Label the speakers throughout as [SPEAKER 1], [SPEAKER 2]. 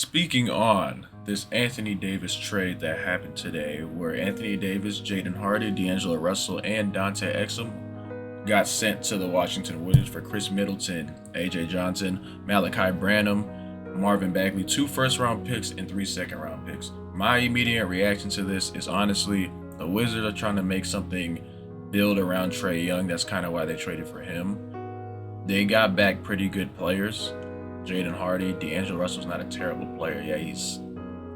[SPEAKER 1] Speaking on this Anthony Davis trade that happened today, where Anthony Davis, Jaden Hardy, D'Angelo Russell, and Dante Exum got sent to the Washington Wizards for Chris Middleton, AJ Johnson, Malachi Branham, Marvin Bagley, 2 first-round picks and 3 second-round picks. My immediate reaction to this is honestly, the Wizards are trying to make something build around Trae Young. That's kind of why they traded for him. They got back pretty good players. Jaden Hardy, D'Angelo Russell's not a terrible player. Yeah, he's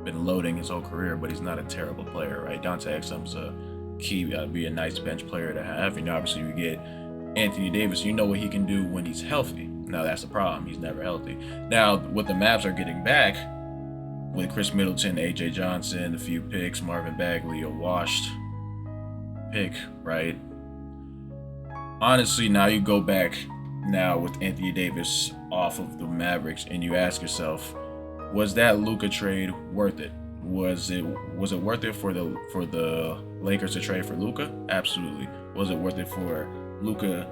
[SPEAKER 1] been loading his whole career, but he's not a terrible player, right? Dante Exum's a key, be a nice bench player to have. And obviously you get Anthony Davis, you know what he can do when he's healthy. Now that's the problem, he's never healthy. Now what the Mavs are getting back with Chris Middleton, AJ Johnson, a few picks, Marvin Bagley, a washed pick, right? Honestly, now you go back now with Anthony Davis off of the Mavericks and you ask yourself, was that Luka trade worth it? Was it worth it for the Lakers to trade for Luka? Absolutely. Was it worth it for Luka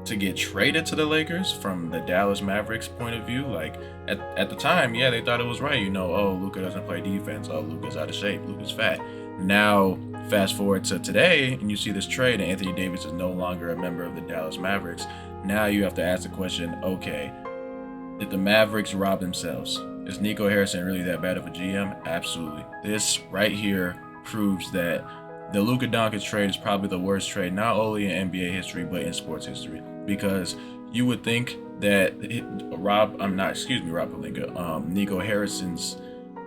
[SPEAKER 1] to get traded to the Lakers from the Dallas Mavericks point of view? Like at the time, yeah, they thought it was right. Oh, Luka doesn't play defense. Oh, Luka's out of shape. Luka's fat. Now, fast forward to today, and you see this trade, and Anthony Davis is no longer a member of the Dallas Mavericks. Now you have to ask the question, okay, did the Mavericks rob themselves? Is Nico Harrison really that bad of a GM? Absolutely. This right here proves that the Luka Doncic trade is probably the worst trade, not only in NBA history, but in sports history. Because you would think that Nico Harrison's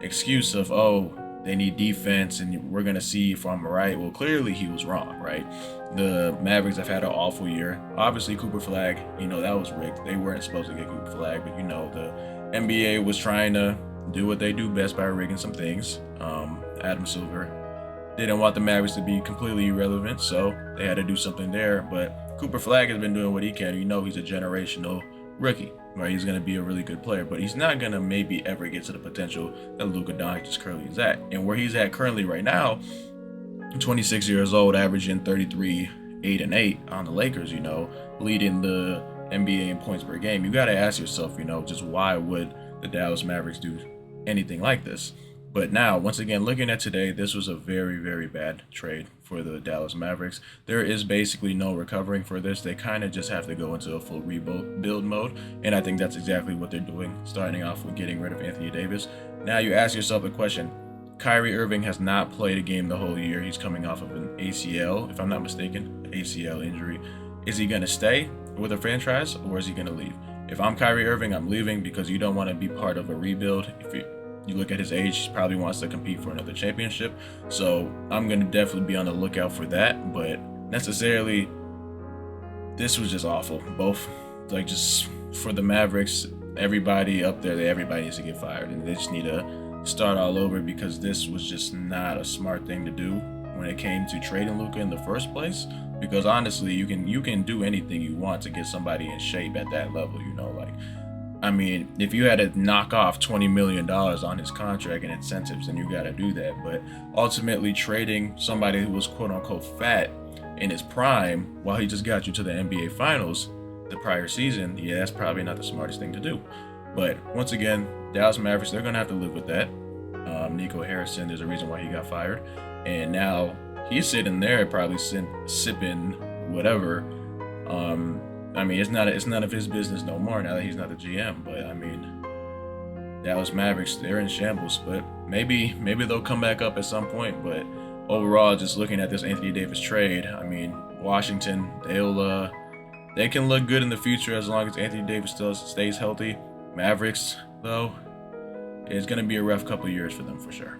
[SPEAKER 1] excuse of, oh, they need defense and we're going to see if I'm right. Well, clearly he was wrong, right? The Mavericks have had an awful year. Obviously, Cooper Flag, that was rigged. They weren't supposed to get Cooper Flag, but the NBA was trying to do what they do best by rigging some things. Adam Silver didn't want the Mavericks to be completely irrelevant, so they had to do something there. But Cooper Flag has been doing what he can. He's a generational rookie, right? He's going to be a really good player, but he's not going to maybe ever get to the potential that Luka Doncic currently is at. And where he's at currently right now, 26 years old, averaging 33, 8 and 8 on the Lakers, leading the NBA in points per game. You got to ask yourself, just why would the Dallas Mavericks do anything like this? But now, once again, looking at today, this was a very, very bad trade for the Dallas Mavericks. There is basically no recovering for this. They kind of just have to go into a full rebuild mode, and I think that's exactly what they're doing, starting off with getting rid of Anthony Davis. Now you ask yourself the question, Kyrie Irving has not played a game the whole year. He's coming off of an ACL, if I'm not mistaken, ACL injury. Is he going to stay with a franchise, or is he going to leave? If I'm Kyrie Irving, I'm leaving because you don't want to be part of a rebuild. If you look at his age, he probably wants to compete for another championship. So I'm going to definitely be on the lookout for that. But necessarily, this was just awful. Both, just for the Mavericks, everybody up there, everybody needs to get fired. And they just need to start all over because this was just not a smart thing to do when it came to trading Luka in the first place. Because honestly, you can do anything you want to get somebody in shape at that level, if you had to knock off $20 million on his contract and incentives, then you got to do that. But ultimately, trading somebody who was quote-unquote fat in his prime while he just got you to the NBA Finals the prior season, yeah, that's probably not the smartest thing to do. But once again, Dallas Mavericks, they're going to have to live with that. Nico Harrison, there's a reason why he got fired. And now he's sitting there probably sipping whatever. It's none of his business no more now that he's not the GM. But Dallas Mavericks, they're in shambles. But maybe they'll come back up at some point. But overall, just looking at this Anthony Davis trade, Washington, they can look good in the future as long as Anthony Davis still stays healthy. Mavericks, though, it's going to be a rough couple of years for them for sure.